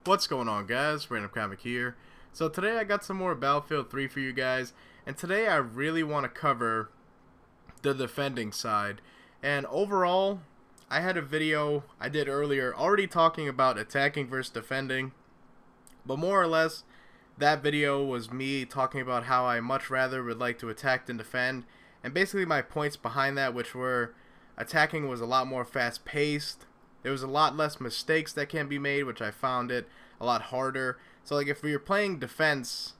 What's going on, guys? Random Comic here. So today I got some more Battlefield 3 for you guys, and today I really want to cover the defending side. And overall, I had a video I did earlier already talking about attacking versus defending, but more or less that video was me talking about how I much rather would like to attack than defend, and basically my points behind that, which were attacking was a lot more fast paced. There was a lot less mistakes that can be made, which I found it a lot harder. So like if you're playing defense,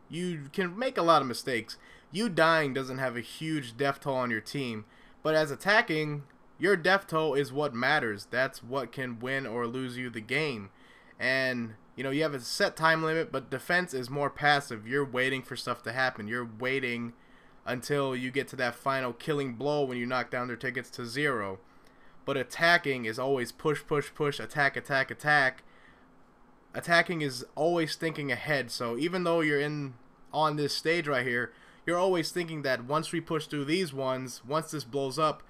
you can make a lot of mistakes. You dying doesn't have a huge death toll on your team, but as attacking, your death toll is what matters. That's what can win or lose you the game. And you know, you have a set time limit, but defense is more passive. You're waiting for stuff to happen. You're waiting until you get to that final killing blow when you knock down their tickets to 0. But attacking is always push, push, push, attack, attack, attack. Attacking is always thinking ahead. So even though you're on this stage right here, you're always thinking that once we push through these ones, once this blows up,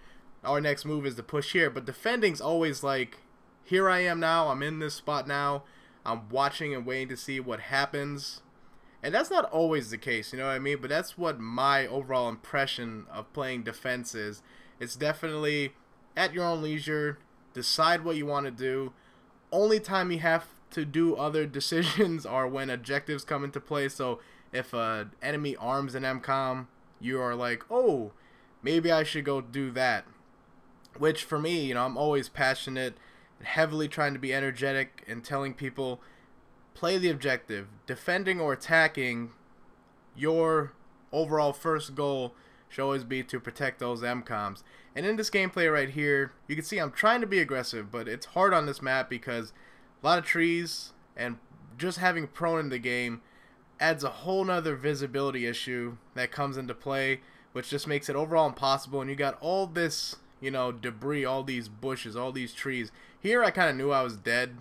our next move is to push here. But defending's always like, here I am now, I'm in this spot now, I'm watching and waiting to see what happens. And that's not always the case, you know what I mean? But that's what my overall impression of playing defense is. It's definitely at your own leisure, decide what you want to do. Only time you have to do other decisions are when objectives come into play. So if an enemy arms an MCOM, you are like, oh, maybe I should go do that. Which for me, you know, I'm always passionate and heavily trying to be energetic and telling people, play the objective. Defending or attacking, your overall first goal should always be to protect those MCOMs. And in this gameplay right here, you can see I'm trying to be aggressive, but it's hard on this map because a lot of trees and just having prone in the game adds a whole nother visibility issue that comes into play, which just makes it overall impossible. And you got all this, you know, debris, all these bushes, all these trees. Here I kind of knew I was dead,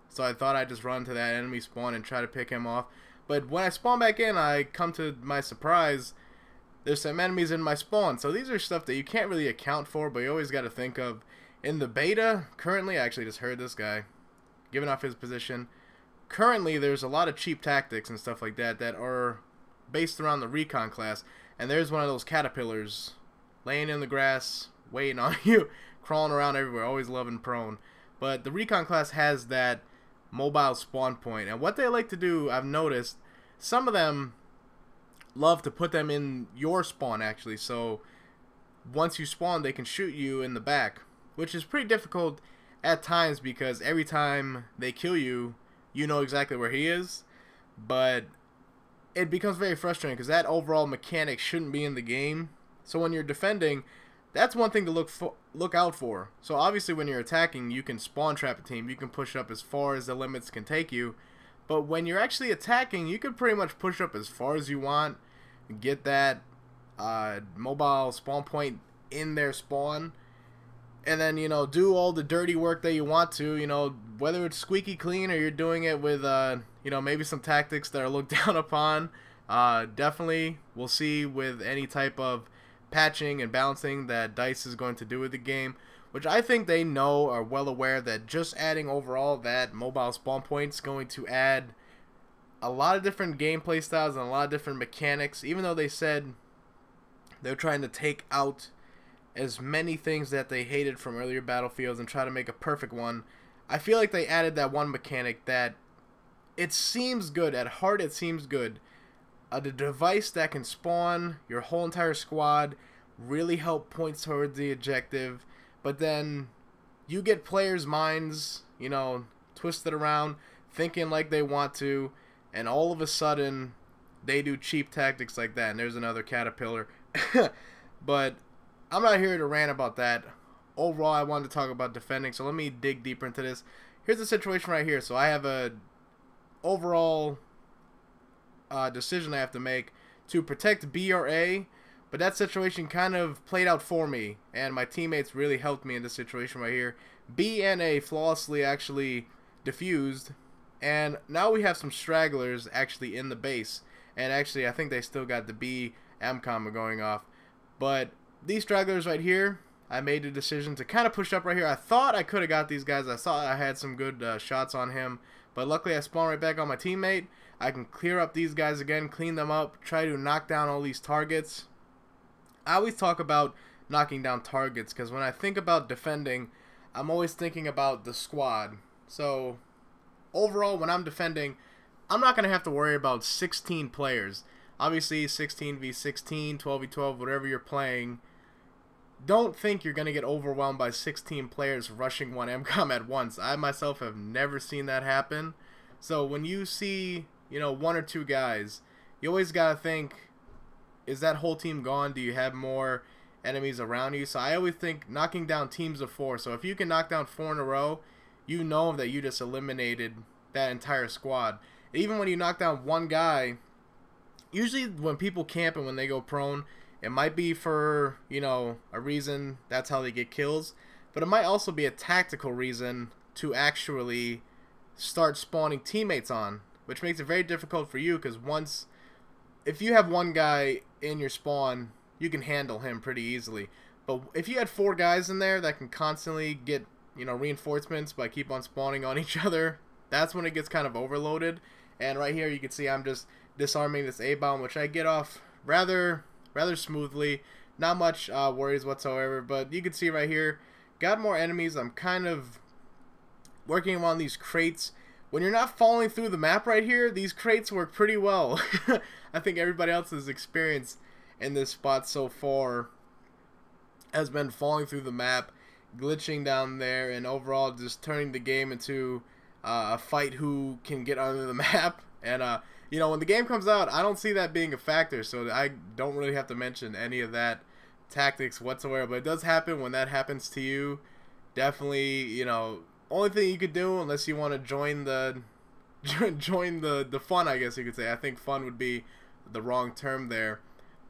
so I thought I'd just run to that enemy spawn and try to pick him off. But when I spawn back in, I come to my surprise, there's some enemies in my spawn. So these are stuff that you can't really account for, but you always got to think of. In the beta, currently, I actually just heard this guy giving off his position. Currently, there's a lot of cheap tactics and stuff like that that are based around the recon class. And there's one of those caterpillars laying in the grass, waiting on you, crawling around everywhere, always loving prone. But the recon class has that mobile spawn point. And what they like to do, I've noticed, some of them love to put them in your spawn actually, so once you spawn they can shoot you in the back, which is pretty difficult at times because every time they kill you, you know exactly where he is. But it becomes very frustrating because that overall mechanic shouldn't be in the game. So when you're defending, that's one thing to look out for. So obviously when you're attacking, you can spawn trap a team, you can push up as far as the limits can take you. But when you're actually attacking, you can pretty much push up as far as you want, get that mobile spawn point in their spawn, and then, you know, do all the dirty work that you want to, you know, whether it's squeaky clean or you're doing it with, you know, maybe some tactics that are looked down upon. Definitely, we'll see with any type of patching and balancing that DICE is going to do with the game, which I think they know, are well aware that just adding overall that mobile spawn point is going to add a lot of different gameplay styles and a lot of different mechanics. Even though they said they're trying to take out as many things that they hated from earlier Battlefields and try to make a perfect one, I feel like they added that one mechanic that it seems good. At heart, it seems good. The device that can spawn your whole entire squad, really help points towards the objective. But then you get players' minds, you know, twisted around, thinking like they want to, and all of a sudden they do cheap tactics like that. And there's another caterpillar. But I'm not here to rant about that. Overall, I wanted to talk about defending, so let me dig deeper into this. Here's the situation right here. So I have a overall decision I have to make to protect B or A. But that situation kind of played out for me, and my teammates really helped me in this situation right here. B and A flawlessly actually diffused, and now we have some stragglers actually in the base. And actually, I think they still got the B MCOM going off. But these stragglers right here, I made a decision to kind of push up right here. I thought I could have got these guys. I thought I had some good shots on him, But luckily I spawned right back on my teammate. I can clear up these guys again, clean them up, try to knock down all these targets. I always talk about knocking down targets because when I think about defending, I'm always thinking about the squad. So overall, when I'm defending, I'm not going to have to worry about 16 players. Obviously, 16v16, 12v12, whatever you're playing, don't think you're going to get overwhelmed by 16 players rushing one MCOM at once. I myself have never seen that happen. So when you see, you know, 1 or 2 guys, you always got to think, is that whole team gone? Do you have more enemies around you? So I always think knocking down teams of 4. So if you can knock down 4 in a row, you know that you just eliminated that entire squad. Even when you knock down one guy, usually when people camp and when they go prone, it might be for, you know, a reason, that's how they get kills, but it might also be a tactical reason to actually start spawning teammates on, which makes it very difficult for you because if you have one guy in your spawn, you can handle him pretty easily. But if you had 4 guys in there that can constantly get, you know, reinforcements by keep on spawning on each other, that's when it gets kind of overloaded. And right here you can see I'm just disarming this A-bomb, which I get off rather smoothly. Not much worries whatsoever, but you can see right here, got more enemies. I'm kind of working on these crates. When you're not falling through the map right here, these crates work pretty well. I think everybody else's experience in this spot so far has been falling through the map, glitching down there, and overall just turning the game into a fight who can get under the map. And you know, when the game comes out, I don't see that being a factor, so I don't really have to mention any of that tactics whatsoever. But it does happen. When that happens to you, definitely, you know, only thing you could do, unless you want to join the fun, I guess you could say. I think fun would be the wrong term there,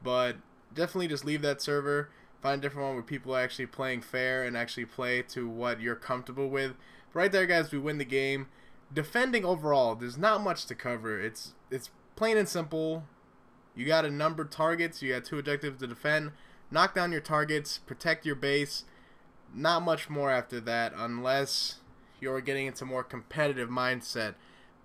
but definitely just leave that server, find a different one where people are actually playing fair and actually play to what you're comfortable with. But right there, guys, we win the game. Defending overall, there's not much to cover. It's plain and simple. You got a numbered targets. You got 2 objectives to defend. Knock down your targets. Protect your base. Not much more after that, unless you're getting into more competitive mindset.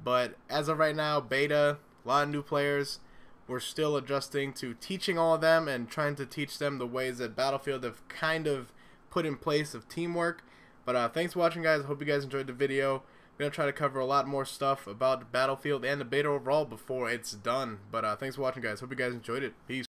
But as of right now, beta, a lot of new players. We're still adjusting to teaching all of them and trying to teach them the ways that Battlefield have kind of put in place of teamwork. But thanks for watching, guys. Hope you guys enjoyed the video. I'm going to try to cover a lot more stuff about Battlefield and the beta overall before it's done. But thanks for watching, guys. Hope you guys enjoyed it. Peace.